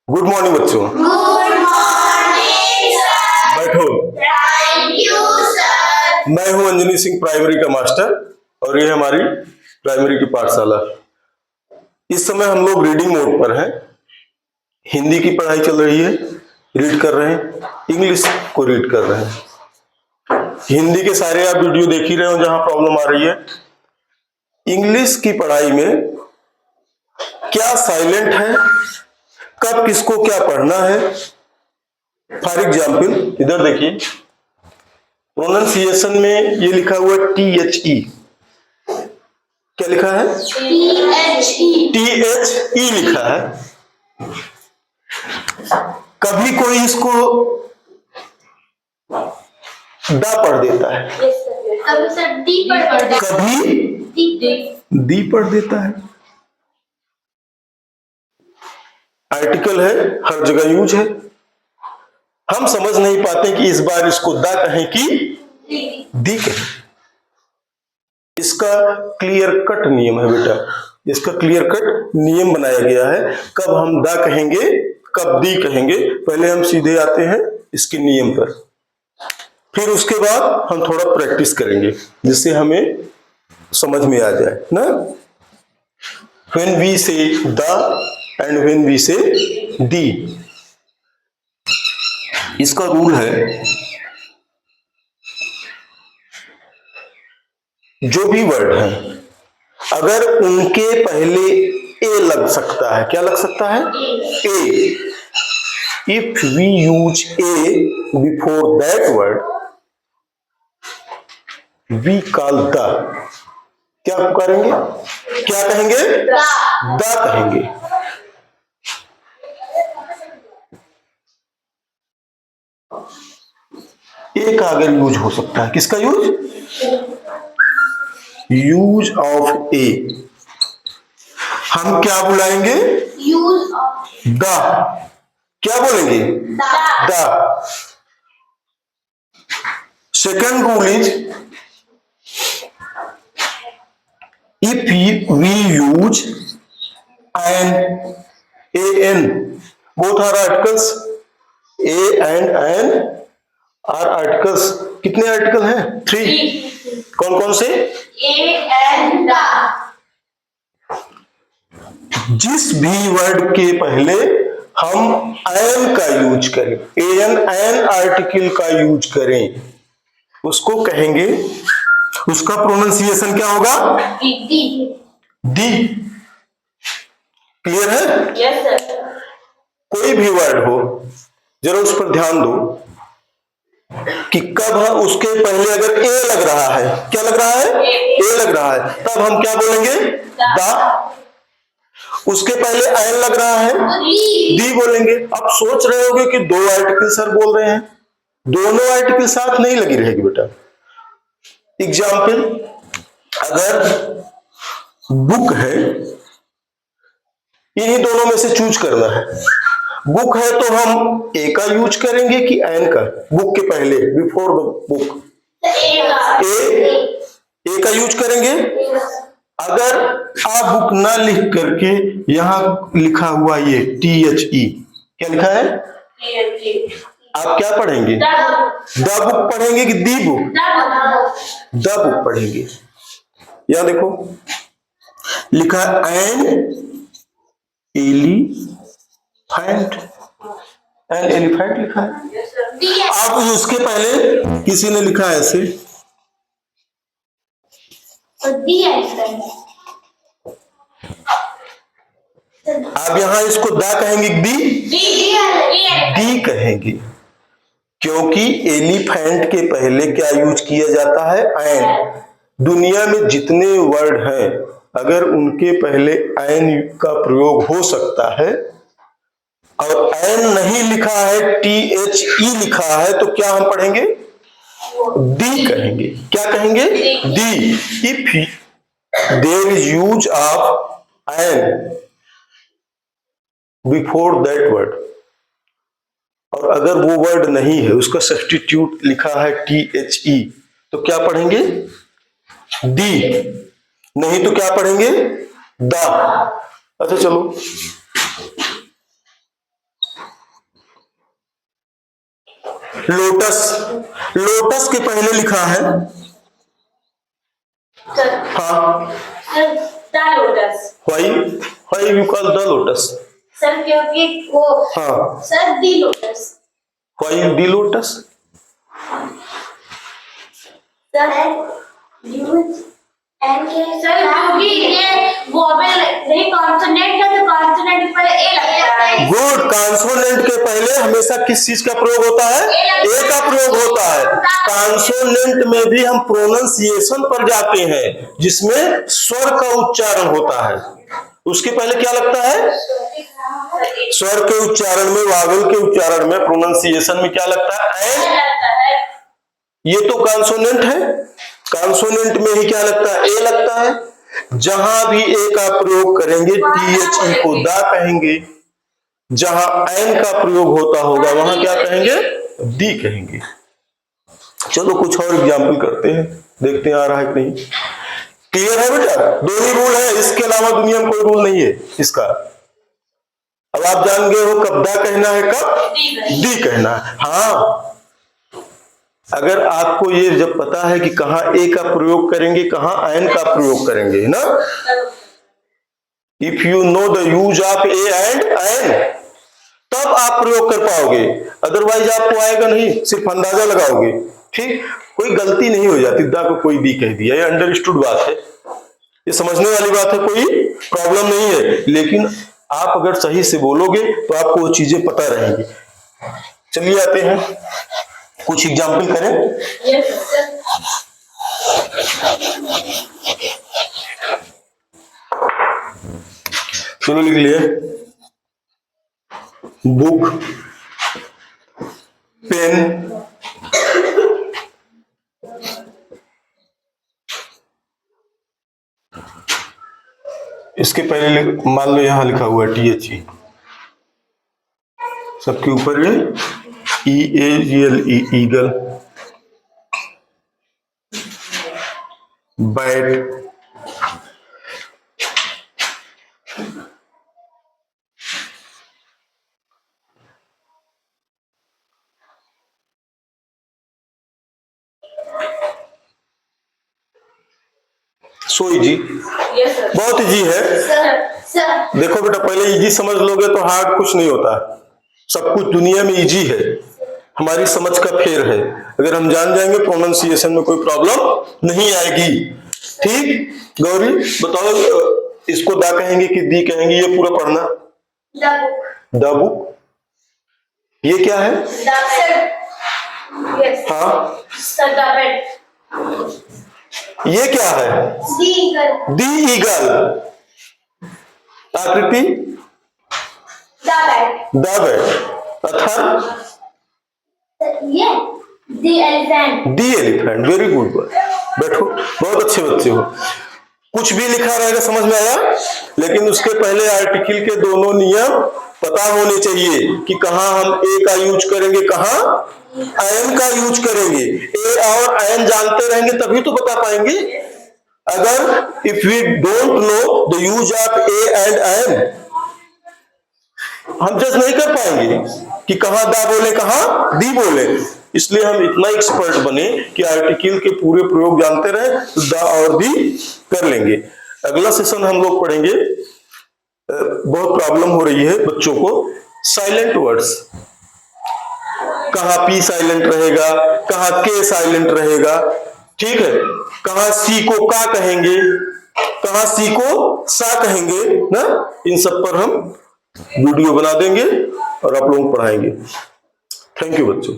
Good morning बच्चों। Good morning sir. बैठो। Thank you sir. मैं हूं अंजनी सिंह, प्राइमरी का मास्टर, और ये हमारी प्राइमरी की पाठशाला। इस समय हम लोग रीडिंग मोड पर हैं। हिंदी की पढ़ाई चल रही है, रीड कर रहे हैं, इंग्लिश को रीड कर रहे हैं। हिंदी के सारे आप वीडियो देख ही रहे हो जहां प्रॉब्लम आ रही है। इंग्लिश की पढ़ाई में क्या साइलेंट है, कब किसको क्या पढ़ना है। फॉर एग्जाम्पल इधर देखिए, प्रोनाउंसिएशन में ये लिखा हुआ है THE। क्या लिखा है? THE लिखा है। कभी कोई इसको दा पढ़ देता है, कभी दी पढ़ देता है। आर्टिकल है, हर जगह यूज है। हम समझ नहीं पाते कि इस बार इसको दा कहें कि दी कहें। इसका क्लियर कट नियम है बेटा, इसका क्लियर कट नियम बनाया गया है। कब हम दा कहेंगे, कब दी कहेंगे। पहले हम सीधे आते हैं इसके नियम पर, फिर उसके बाद हम थोड़ा प्रैक्टिस करेंगे जिससे हमें समझ में आ जाए ना। When we say the and when we say the, इसका रूल है, जो भी वर्ड है अगर उनके पहले ए लग सकता है, क्या लग सकता है? A. If we use a before that word we call the. क्या पुकारेंगे, क्या कहेंगे? द कहेंगे। ए का अगर यूज हो सकता है, किसका यूज? यूज ऑफ ए। हम क्या बुलाएंगे? Use of the. क्या बोलेंगे? The. Second rule is, if we use an, both are articles, a and an are articles। कितने आर्टिकल हैं? 3। कौन कौन से? A and the. जिस भी वर्ड के पहले हम an का यूज करें, an आर्टिकल का यूज करें, उसको कहेंगे, उसका प्रोनाउंसिएशन क्या होगा? दी। क्लियर है? Yes sir. कोई भी वर्ड हो, जरा उस पर ध्यान दो कि कब हम उसके पहले अगर ए लग रहा है, क्या लग रहा है? ए लग रहा है, तब हम क्या बोलेंगे? दा। उसके पहले एन लग रहा है, दी बोलेंगे। अब सोच रहे होगे कि दो आर्टिकल सर बोल रहे हैं, दोनों आर्टिकल साथ नहीं लगी रहेगी बेटा। एग्जाम्पल, अगर बुक है, इन्हीं दोनों में से चूज करना है। बुक है तो हम ए का यूज करेंगे कि एन का? बुक के पहले, बिफोर द बुक, ए का यूज करेंगे। अगर आप बुक ना लिख करके यहां लिखा हुआ ये THE, क्या लिखा है? आप क्या पढ़ेंगे? द बुक पढ़ेंगे कि दी बुक? द बुक पढ़ेंगे। यहां देखो लिखा एन एलिफेंट, एन एलिफेंट लिखा है। अब उसके पहले किसी ने लिखा है ऐसे, आप यहां इसको दा कहेंगे, दी कहेंगे, क्योंकि एलिफेंट के पहले क्या यूज किया जाता है? एन। दुनिया में जितने वर्ड हैं अगर उनके पहले एन का प्रयोग हो सकता है और एन नहीं लिखा है, THE लिखा है, तो क्या हम पढ़ेंगे? दी कहेंगे। क्या कहेंगे? The. If there is use of an before that word, और अगर वो वर्ड नहीं है, उसका सब्स्टिट्यूट लिखा है THE, तो क्या पढ़ेंगे? दी। नहीं तो क्या पढ़ेंगे? दा। अच्छा चलो, लोटस, लोटस के पहले लिखा है, Sir, हाँ, sir, the lotus. why you call the lotus? Sir, क्योंकि वो हाँ, sir the lotus. why the lotus? Sir, use and sir क्योंकि ये वोवेल नहीं कॉन्सोनेंट है तो कॉन्सोनेंट पर ए लगता है. गुड, कॉन्सोनेंट के पहले हमेशा किस चीज का प्रयोग होता है? ए का प्रयोग होता है। कॉन्सोनेंट में भी हम प्रोनाउंसिएशन पर जाते हैं जिसमें स्वर का उच्चारण होता है, उसके पहले क्या लगता है? स्वर के उच्चारण में, वावल के उच्चारण में, प्रोनाउंसिएशन में क्या लगता है? ए लगता है. ये तो कॉन्सोनेंट है, कॉन्सोनेंट में ही क्या लगता है? ए लगता है। जहां भी ए का प्रयोग करेंगे THE को दा कहेंगे, जहां एन का प्रयोग होता होगा वहां क्या कहेंगे? दी कहेंगे। चलो कुछ और एग्जाम्पल करते हैं, देखते हैं आ रहा है कि नहीं। क्लियर है बेटा? दो ही रूल है, इसके अलावा दुनिया में कोई रूल नहीं है इसका। अब आप जान गए हो कब दा कहना है, कब दी कहना है। हाँ, अगर आपको ये जब पता है कि कहाँ ए का प्रयोग करेंगे, कहाँ एन का प्रयोग करेंगे ना, if you know the use of a and an, तब आप प्रयोग कर पाओगे, अदरवाइज आपको आएगा नहीं, सिर्फ अंदाजा लगाओगे। ठीक, कोई गलती नहीं हो जाती, दा को कोई दी कह दिया, ये अंडरस्टूड बात है, ये समझने वाली बात है, कोई प्रॉब्लम नहीं है। लेकिन आप अगर सही से बोलोगे तो आपको वो चीजें पता रहेंगी। चलिए आते हैं, कुछ एग्जाम्पल करें। Yes, sir. चलो लिख लिए, बुक, पेन, इसके पहले मान लो यहां लिखा हुआ है THE, सबके ऊपर ये EAGLE, eagle, bat, so easy, Yes, sir. बहुत इजी है। Sir, sir. देखो बेटा, पहले इजी समझ लोगे तो हार्ड कुछ नहीं होता, सब कुछ दुनिया में इजी है, हमारी समझ का फेर है। अगर हम जान जाएंगे प्रोनाउंसिएशन में कोई प्रॉब्लम नहीं आएगी। ठीक, गौरी बताओ, इसको दा कहेंगे कि दी कहेंगे? ये पूरा पढ़ना। The book. द बुक, ये क्या है? The sir. Yes. हाँ, Sir, the bed. ये क्या है? The eagle. दी ईगल, आकृति The bed. The bat, Athar Yeah. The elephant. The elephant. Very good, बैठो, बहुत अच्छे बच्चे हो। कुछ भी लिखा रहेगा समझ में आया, लेकिन उसके पहले आर्टिकल के दोनों नियम पता होने चाहिए कि कहाँ हम ए का यूज करेंगे, कहाँ एन का यूज करेंगे। ए और एन जानते रहेंगे तभी तो बता पाएंगे। अगर if we don't know the use of a and an, हम जज नहीं कर पाएंगे कि कहाँ दा बोले, कहाँ दी बोले। इसलिए हम इतना एक्सपर्ट बने कि आर्टिकल के पूरे प्रयोग जानते रहे तो दा और दी कर लेंगे। अगला सेशन हम लोग पढ़ेंगे, बहुत प्रॉब्लम हो रही है बच्चों को, साइलेंट वर्ड्स, कहाँ पी साइलेंट रहेगा, कहाँ के साइलेंट रहेगा। ठीक है, कहाँ सी को का कहेंगे, कहाँ सी को सा कहेंगे ना, इन सब पर हम वीडियो बना देंगे और आप लोगों को पढ़ाएंगे। थैंक यू बच्चों।